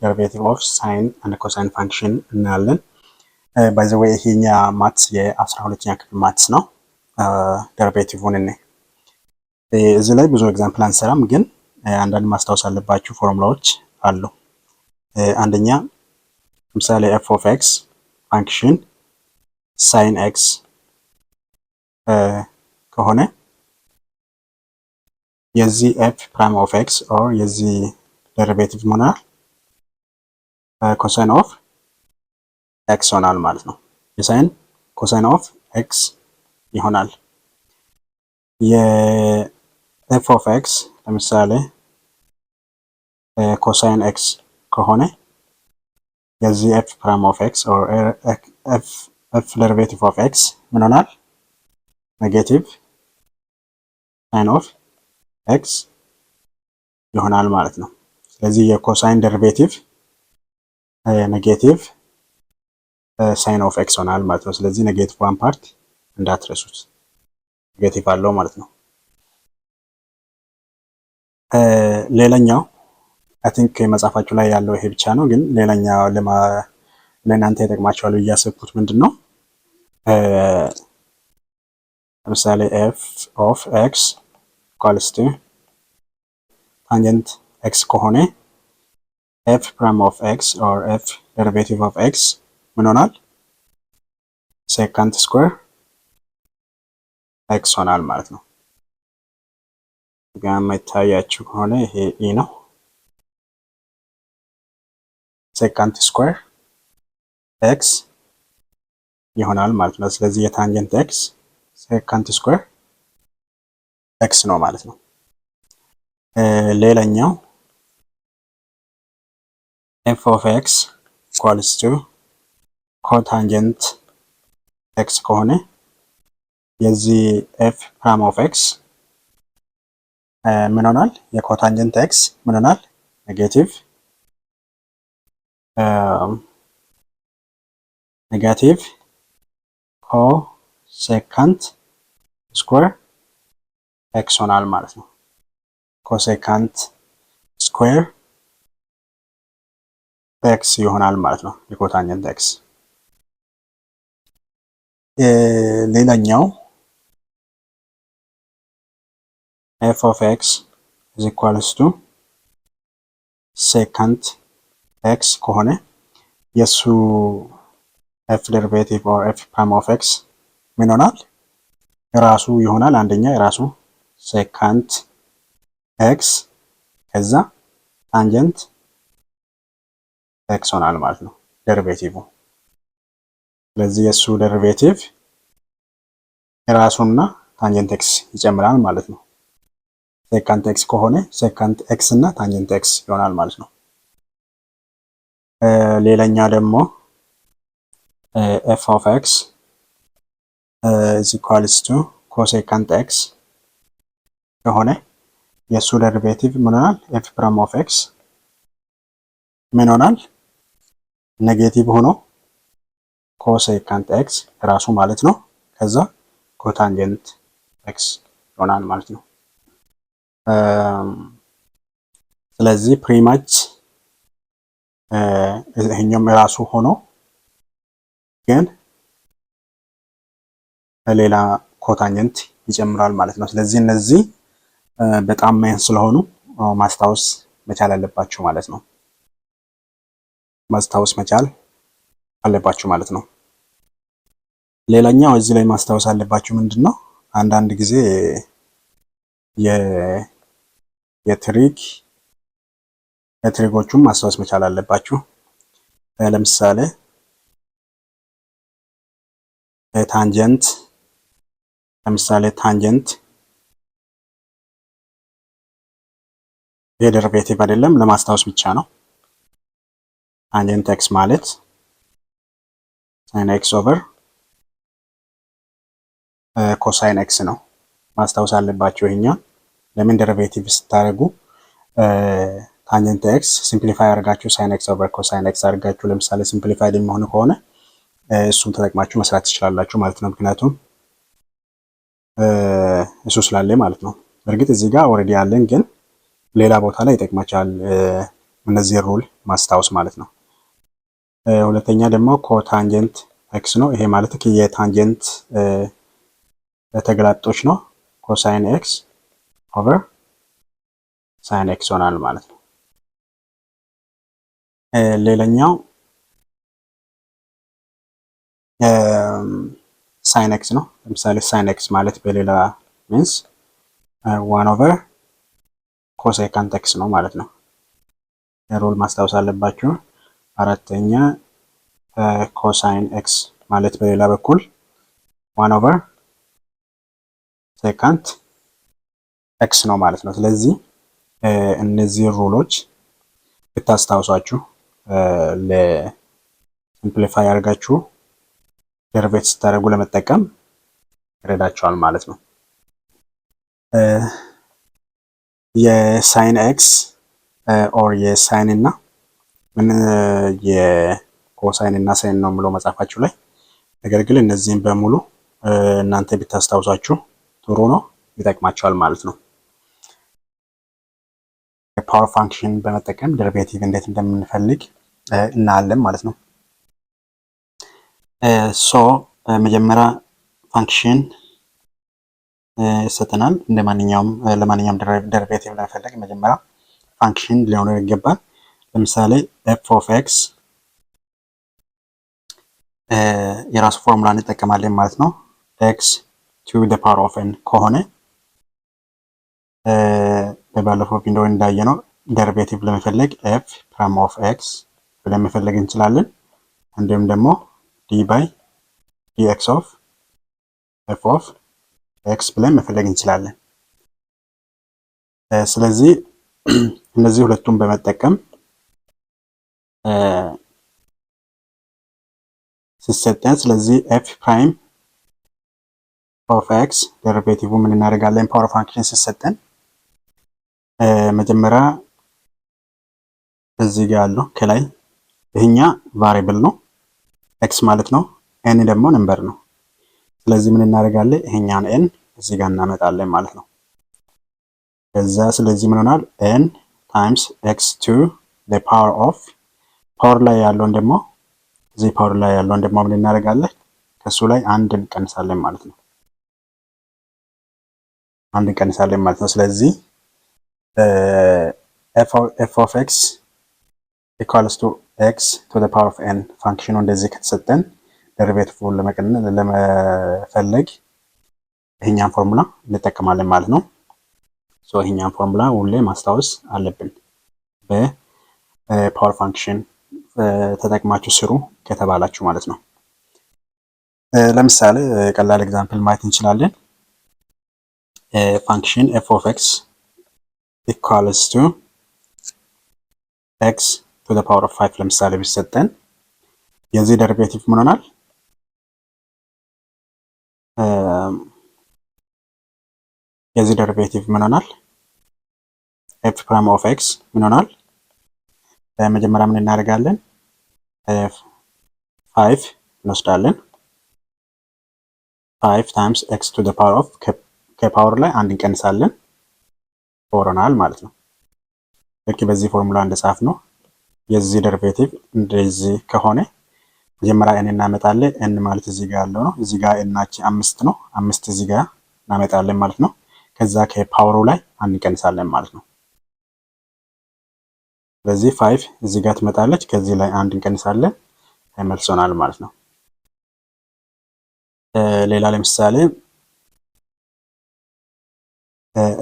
derivative of sine and cosine function እናያለን። by the way ይሄኛ ማትስ የ12ኛ ክፍል ማትስ ነው። ዴሪቬቲቭን እዚህ ላይ ብዙ ኤግዛምፕል አንሰራም፣ ግን አንዳንድ ማስታወስ አለባችሁ ፎርሙላዎች አሉ። አንደኛ ለምሳሌ f of x function sin x ከሆነ የዚህ f prime of x or የዚህ ዴሪቬቲቭ ሆናል cosine of x ሆናል ማለት ነው። የሳይን cosine of x ይሆናል። የf of x ለምሳሌ cosine x ከሆነ የዚህ f prime of x or f derivative of x ምን ሆናል? ኔጌቲቭ sin of x ይሆናል ማለት ነው። ስለዚህ የኮሳይን ዴሪቬቲቭ ኔጌቲቭ sin of x ሆናል ማለት ነው። ስለዚህ ኔጌቲቭ ዋን ፓርት እንዳትረሱት፣ ኔጌቲቭ አለው ማለት ነው። ሌላኛው አይ ቲንክ መጽሐፋችሁ ላይ ያለው ይሄ ብቻ ነው፣ ግን ሌላኛው ለእናንተ ይጠቅማችኋል ብዬ ያሰብኩት ምንድነው ለምሳሌ f of x equals to tangent x ከሆነ f prime of x or f derivative of x ምን ሆናል? secant square x ሆናል ማለት ነው። ጋር ማይታያችሁ ከሆነ ይሄ e ነው። secant square x ይሆናል ማለት ነው። ስለዚህ የታንጀንት x secant square x ነው ማለት ነው። ሌላኛው f of x equals to cotangent x ከሆነ የዚህ f prime of x ምን ሆናል? የኮታንጀንት x ምን ሆናል? ኔጌቲቭ cosecant square x ሆናል ማለት ነው። cosecant square x ይሆናል ማለት ነው የኮታንጀንት x። ሌላኛው f of x is equals to secant x ከሆነ የሱ f derivative or f prime of x ምን ሆናል? የራሱ ይሆናል። አንደኛ የራሱ secant x ከዛ ታንጀንት x ሆናል ማለት ነው ዴሪቬቲቭ። ስለዚህ የሱ ዴሪቬቲቭ የራሱና ታንጀንት x ይጨምራል ማለት ነው። secant x ከሆነ secant x እና ታንጀንት x ይሆናል ማለት ነው። ሌላኛው ደግሞ f of x is equals to cosecant x ከሆነ የሱ ዴሪቬቲቭ ምን ሆናል? f prime of x ምን ሆናል? ኔጌቲቭ ሆኖ cosecant x ራሱ ማለት ነው። ከዛ ኮታንጀንት x ይሆናል ማለት ነው። ስለዚህ ፕሪማች ይሄኛው ራሱ ሆኖ ግን ሌላ ኮታንጀንት ይጨምራል ማለት ነው። ስለዚህ እነዚህ በጣም ሜን ስለሆኑ ማስታወስ መቻል አለባችሁ ማለት ነው። ማስታወስ መቻል አለባችሁ ማለት ነው። ሌላኛው እዚህ ላይ ማስታወስ አለባችሁ ምንድነው? አንዳንድ ጊዜ የትሪጎቹን ማስታወስ መቻል አለባችሁ። ለምሳሌ ታንጀንት የዴሪቬቲቭ አይደለም፣ ለማስታወስ ብቻ ነው። ታንጀንት x ማለት sin x over cosine x ነው። ማስታወስ አለባችሁ ይሄኛው። ለምን ዴሪቬቲቭ ስታደርጉ ታንጀንት x ሲምፕሊፋይ አድርጋችሁ sin x over cosine x አድርጋችሁ ለምሳሌ ሲምፕሊፋይድ የሚሆን ከሆነ እሱን ተጠቅማችሁ መስራት ትችላላችሁ ማለት ነው። ምክንያቱም እሱ ስላለ ማለት ነው። በእርግጥ እዚህ ጋር ኦሬዲ ያለን፣ ግን ሌላ ቦታ ላይ ይጠቅማችኋል። እነዚህ ሩል ማስታወስ ማለት ነው። ሁለተኛ ደግሞ ኮታንጀንት ኤክስ ነው። ይሄ ማለት የታንጀንት ተገላጦች ነው። ኮሳይን ኤክስ ኦቨር ሳይን ኤክስ ሆናል ማለት ነው። ሌላኛው ሳይን ኤክስ ነው። ለምሳሌ ሳይን ኤክስ ማለት በሌላ ሚንስ 1 ኦቨር ኮሴካንት ኤክስ ነው ማለት ነው። ሩል ማስታወስ አለባችሁ። አራተኛ ኮሳይን ኤክስ ማለት በሌላ በኩል 1 ኦቨር ሴካንት ኤክስ ነው ማለት ነው። ስለዚህ እነዚህ ሩሎች ብታስታውሷችሁ ለሲምፕሊፋይ አድርጋችሁ ደርቤት ስታደርጉ ለመጠቀም ይረዳችኋል ማለት ነው። የሳይን ኤክስ ኦር የሳይን እና የኮሳይን እና ሳይን ነው ብሎ መጻፋችሁ ላይ፣ ነገር ግን እነዚህን በሙሉ እናንተ ብታስታውሷችሁ ጥሩ ነው፣ ይጠቅማችኋል ማለት ነው። ፓወር ፋንክሽን በመጠቀም ደሪቬቲቭ እንዴት እንደምንፈልግ እናያለን ማለት ነው። ሶ መጀመሪያ ፋንክሽን ይሰጠናል። ለማንኛውም ደሪቬቲቭ ለመፈለግ መጀመሪያ ፋንክሽን ሊሆን ይገባል። ለምሳሌ ኤፍ ኦፍ ኤክስ የራሱ ፎርሙላ እንጠቀማለን ማለት ነው። ኤክስ ቱ ዘ ፓወር ኦፍ ኤን ከሆነ በባለፈው ቪዲዮ እንዳየነው ደሪቬቲቭ ለመፈለግ ኤፍ ፕራይም ኦፍ ኤክስ ብለን መፈለግ እንችላለን። እንዲሁም ደግሞ ዲ ባይ ዲ ኤክስ ኦፍ ኤፍ ኦፍ ኤክስ ብለን መፈለግ እንችላለን። ስለዚህ እነዚህ ሁለቱን በመጠቀም ሲሰጠን፣ ስለዚህ ኤፍ ፕራይም ኦፍ ኤክስ ደሪቬቲቭ ምን እናደርጋለን? ፓወር ፋንክሽን ሲሰጠን መጀመሪያ እዚህ ጋር ያለው ከላይ ይሄኛ ቫሪብል ነው ኤክስ ማለት ነው። ኤን ደግሞ ነምበር ነው። ስለዚህ ምን እናደርጋለን? ይሄኛን ኤን እዚህ ጋር እናመጣለን ማለት ነው። ከዛ ስለዚህ ምን ሆናል? ኤን ታይምስ ኤክስ ቱ ዘ ፓወር ኦፍ ፓወር ላይ ያለውን ደግሞ እዚህ ፓወር ላይ ያለውን ደግሞ ምን እናደርጋለን? ከሱ ላይ አንድ እንቀንሳለን ማለት ነው። አንድ እንቀንሳለን ማለት ነው። ስለዚህ ኤፍ ኦፍ ኤክስ ኢኳልስ ቱ ኤክስ ቱ ዘ ፓወር ኦፍ ኤን ፋንክሽኑ እንደዚህ ከተሰጠን ደሪቬቲቭን ለመፈለግ ይሄኛን ፎርሙላ እንጠቀማለን ማለት ነው። ሶ ይሄኛን ፎርሙላ ሁሌ ማስታወስ አለብን። በፓወር ፋንክሽን ተጠቅማችሁ ስሩ ከተባላችሁ ማለት ነው። ለምሳሌ ቀላል ኤግዛምፕል ማየት እንችላለን። ፋንክሽን ኤፍ ኦፍ ኤክስ ኢኳልስ ቱ ኤክስ ቱ ዘ ፓወር ኦፍ 5 ለምሳሌ ቢሰጠን የዚህ ደሪቬቲቭ ምን ሆናል? የዚህ ደሪቬቲቭ ምን ሆናል? ኤፍ ፕራይም ኦፍ ኤክስ ምን ሆናል? በመጀመሪያ ምን እናደርጋለን? 5 እንወስዳለን። 5 ታይምስ ኤክስ ቱ ዘ ፓወር ኦፍ ከፓወር ላይ አንድ እንቀንሳለን፣ ሆኖናል ማለት ነው። ልክ በዚህ ፎርሙላ እንደጻፍ ነው። የዚህ ደሪቬቲቭ እንደዚህ ከሆነ መጀመሪያ ኤን እናመጣለን። ኤን ማለት እዚህ ጋር ያለው ነው። እዚህ ጋር ኤናችን 5 ነው። 5 እዚህ ጋር እናመጣለን ማለት ነው። ከዛ ከፓወሩ ላይ አንድ እንቀንሳለን ማለት ነው። ስለዚህ 5 እዚህ ጋር ትመጣለች። ከዚህ ላይ አንድ እንቀንሳለን፣ መልሶናል ማለት ነው። ሌላ ለምሳሌ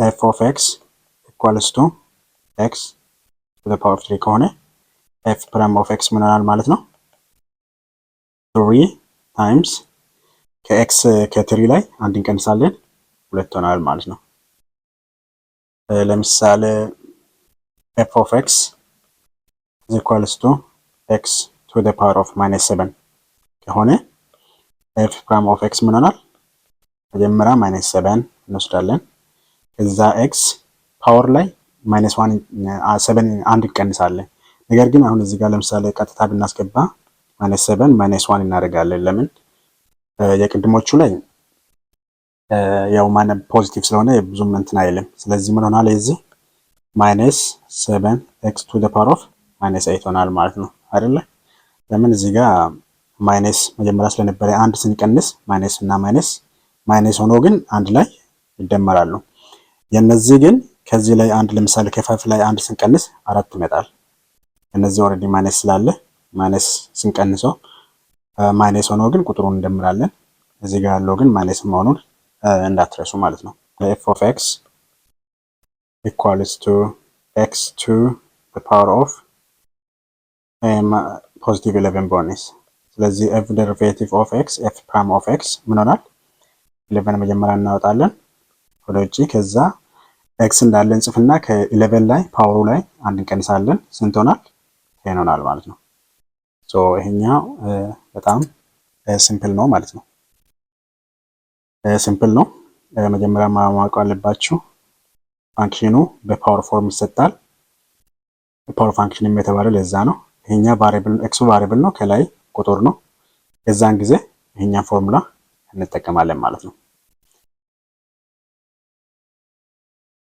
ኤፍ ኦፍ ኤክስ ኢኳልስ ቱ ኤክስ ቱ ዘ ፓወር ኦፍ 3 ከሆነ ኤፍ ፕራይም ኦፍ ኤክስ ምን ይሆናል ማለት ነው? 3 ታይምስ ከኤክስ ከትሪ ላይ አንድ እንቀንሳለን፣ 2 ይሆናል ማለት ነው። ለምሳሌ ኤፍ ኦፍ ኤክስ ኢኳልስ ቱ ኤክስ ቱ ዘ ፓወር ኦፍ -7 ከሆነ ኤፍ ፕራይም ኦፍ ኤክስ ምን ይሆናል? መጀመሪያ -7 እንወስዳለን። ከዛ ኤክስ ፓወር ላይ -7 አንድ እንቀንሳለን። ነገር ግን አሁን እዚህ ጋር ለምሳሌ ቀጥታ ብናስገባ -7 -1 እናደርጋለን። ለምን? የቅድሞቹ ላይ ያው ፖዚቲቭ ስለሆነ ብዙም እንትን አይልም። ስለዚህ ምን ሆናል? የዚህ -7 ኤክስ ቱ ዘ ፓወር ኦፍ ማይነስ 8 ይሆናል ማለት ነው አይደለ? ለምን እዚህ ጋር ማይነስ መጀመሪያ ስለነበረ አንድ ስንቀንስ ማይነስ እና ማይነስ ሆኖ ግን አንድ ላይ ይደመራሉ። የነዚህ ግን ከዚህ ላይ አንድ ለምሳሌ ከፋይፍ ላይ አንድ ስንቀንስ 4 ይመጣል። እነዚህ ኦልሬዲ ማይነስ ስላለ ማይነስ ስንቀንሰው ማይነስ ሆኖ ግን ቁጥሩን እንደምራለን። እዚህ ጋር ያለው ግን ማይነስ መሆኑን እንዳትረሱ ማለት ነው። f of x equals to x to the power of positive 11 bonus። ስለዚህ f derivative of x f prime of x ምን ሆናል? 11 መጀመሪያ እናወጣለን ወደ ውጪ። ከዛ x እንዳለን ጽፍና ከ11 ላይ ፓወሩ ላይ አንድ እንቀንሳለን። ስንት ሆናል? 10 ይሆናል ማለት ነው። ሶ ይሄኛው በጣም ሲምፕል ነው ማለት ነው። ሲምፕል ነው። መጀመሪያ ማወቅ አለባችሁ ፋንክሽኑ በፓወር ፎርም ይሰጣል። ፓወር ፋንክሽን የተባለው ለዛ ነው። ይሄኛ ቫሪያብል ኤክሱ ቫሪያብል ነው፣ ከላይ ቁጥር ነው። የዛን ጊዜ ይሄኛ ፎርሙላ እንጠቀማለን ማለት ነው።